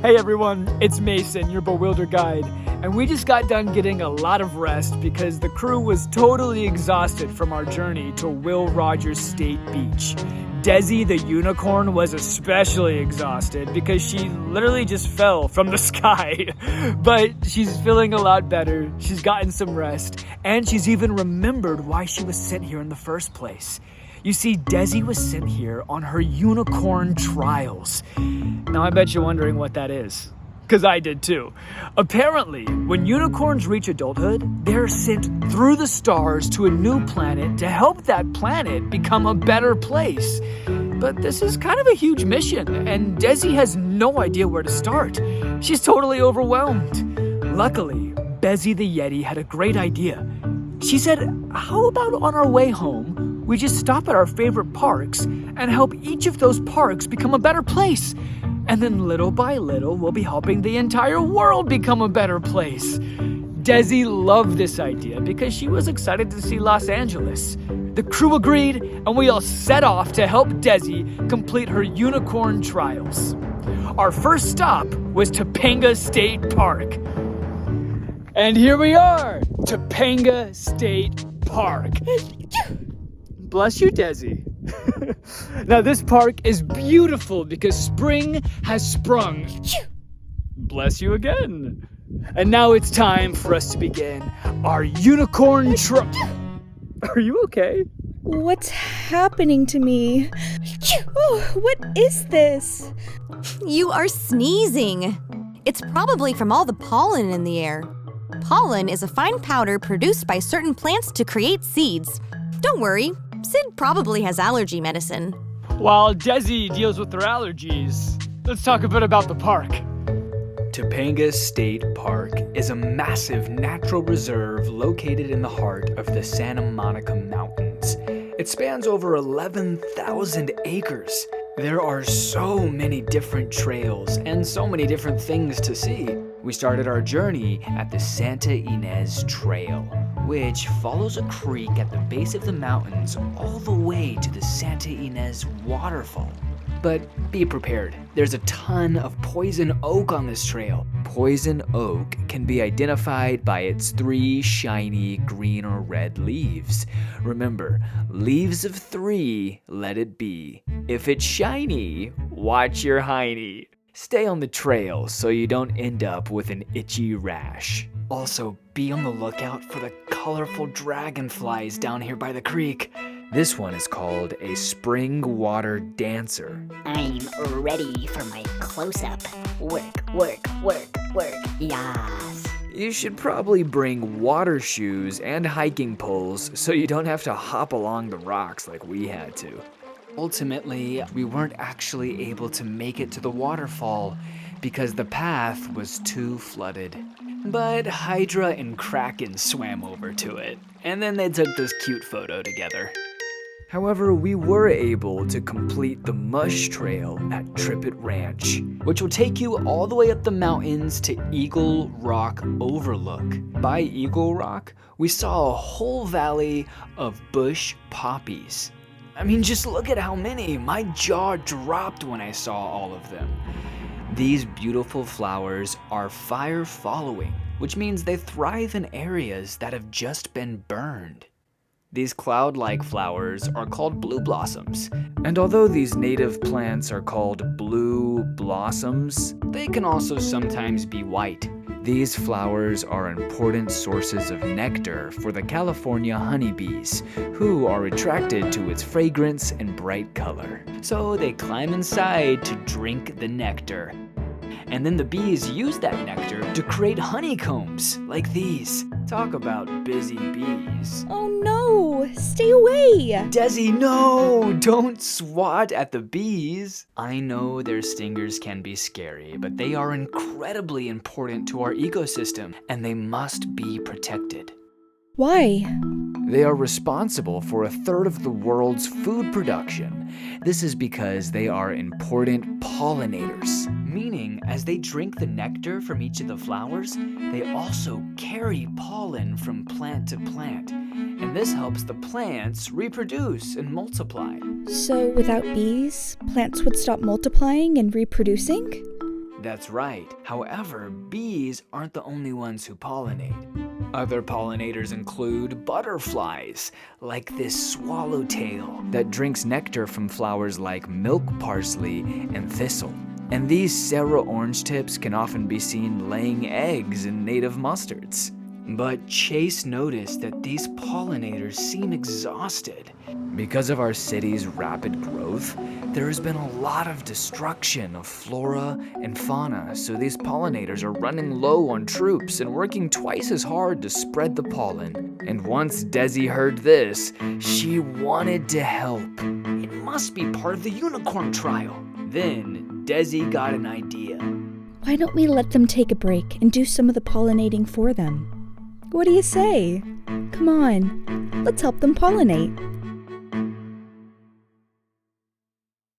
Hey everyone, it's Mason, your Bewilder guide, and we just got done getting a lot of rest because the crew was totally exhausted from our journey to Will Rogers State Beach. Dezi the Unicorn was especially exhausted because she literally just fell from the sky. But she's feeling a lot better, she's gotten some rest, and she's even remembered why she was sent here in the first place. You see, Dezi was sent here on her unicorn trials. Now I bet you're wondering what that is, because I did too. Apparently, when unicorns reach adulthood, they're sent through the stars to a new planet to help that planet become a better place. But this is kind of a huge mission, and Dezi has no idea where to start. She's totally overwhelmed. Luckily, Bezzi the Yeti had a great idea. She said, how about on our way home, we just stop at our favorite parks and help each of those parks become a better place. And then little by little, we'll be helping the entire world become a better place. Dezi loved this idea because she was excited to see Los Angeles. The crew agreed, and we all set off to help Dezi complete her unicorn trials. Our first stop was Topanga State Park. And here we are, Topanga State Park. Bless you, Dezi. Now this park is beautiful because spring has sprung. Bless you again. And now it's time for us to begin our unicorn trip. Are you okay? What's happening to me? Oh, what is this? You are sneezing. It's probably from all the pollen in the air. Pollen is a fine powder produced by certain plants to create seeds. Don't worry, Sid probably has allergy medicine. While Dezi deals with her allergies, let's talk a bit about the park. Topanga State Park is a massive natural reserve located in the heart of the Santa Monica Mountains. It spans over 11,000 acres. There are so many different trails and so many different things to see. We started our journey at the Santa Ynez Trail, which follows a creek at the base of the mountains all the way to the Santa Ynez waterfall. But be prepared, there's a ton of poison oak on this trail. Poison oak can be identified by its 3 shiny green or red leaves. Remember, leaves of 3, let it be. If it's shiny, watch your hiney. Stay on the trail so you don't end up with an itchy rash. Also, be on the lookout for the colorful dragonflies down here by the creek. This one is called a spring water dancer. I'm ready for my close-up. Work, work, work, work, yas. You should probably bring water shoes and hiking poles so you don't have to hop along the rocks like we had to. Ultimately, we weren't actually able to make it to the waterfall because the path was too flooded. But Hydra and Kraken swam over to it, and then they took this cute photo together. However, we were able to complete the Mush Trail at Trippet Ranch, which will take you all the way up the mountains to Eagle Rock Overlook. By Eagle Rock, we saw a whole valley of bush poppies. I mean, just look at how many. My jaw dropped when I saw all of them. These beautiful flowers are fire following, which means they thrive in areas that have just been burned. These cloud-like flowers are called blue blossoms, and although these native plants are called blue blossoms, they can also sometimes be white. These flowers are important sources of nectar for the California honeybees, who are attracted to its fragrance and bright color. So they climb inside to drink the nectar. And then the bees use that nectar to create honeycombs like these. Talk about busy bees. Oh no, stay away. Dezi, no, don't swat at the bees. I know their stingers can be scary, but they are incredibly important to our ecosystem, and they must be protected. Why? They are responsible for 1/3 of the world's food production. This is because they are important pollinators, meaning as they drink the nectar from each of the flowers, they also carry pollen from plant to plant. And this helps the plants reproduce and multiply. So without bees, plants would stop multiplying and reproducing? That's right. However, bees aren't the only ones who pollinate. Other pollinators include butterflies, like this swallowtail that drinks nectar from flowers like milk parsley and thistle. And these Sarah orange tips can often be seen laying eggs in native mustards. But Chase noticed that these pollinators seem exhausted. Because of our city's rapid growth, there has been a lot of destruction of flora and fauna, so these pollinators are running low on troops and working twice as hard to spread the pollen. And once Dezi heard this, she wanted to help. It must be part of the unicorn trial. Then Dezi got an idea. Why don't we let them take a break and do some of the pollinating for them? What do you say? Come on, let's help them pollinate.